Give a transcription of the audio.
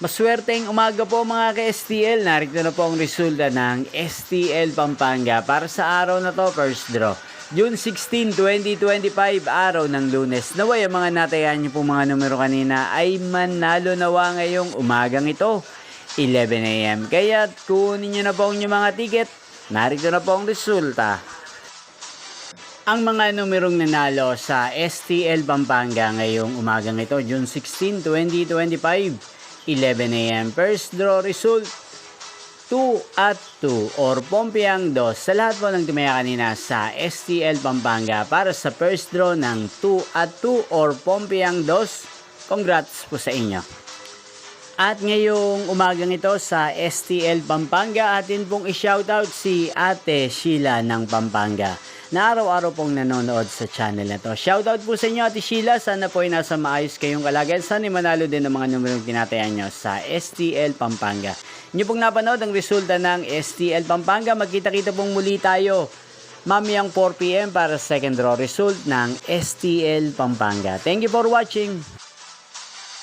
Maswerteng umaga po mga ka-STL. Narito na po ang resulta ng STL Pampanga para sa araw na to, first draw. June 16, 2025, araw ng Lunes. Naway ang mga natayan niyo po mga numero kanina ay manalo nawa ngayong umagang ito, 11 AM. Kaya kunin niyo na po ang inyong mga ticket. Narito na po ang resulta. Ang mga numerong nanalo sa STL Pampanga ngayong umagang ito, June 16, 2025, 11 AM. First draw result, 2 at 2 or Pompiang 2 sa lahat po ng tumaya kanina sa STL Pampanga para sa first draw ng 2 at 2 or Pompiang 2. Congrats po sa inyo. At ngayong umagang ito sa STL Pampanga, atin pong i-shoutout si Ate Sheila ng Pampanga na araw-araw pong nanonood sa channel na to. Shoutout po sa inyo Ate Sheila, sana po ay nasa maayos kayong kalagayan. Sana manalo din ng mga numerong tinatayan nyo sa STL Pampanga. Inyo pong napanood ang resulta ng STL Pampanga. Magkita-kita pong muli tayo mamayang 4 PM para second draw result ng STL Pampanga. Thank you for watching.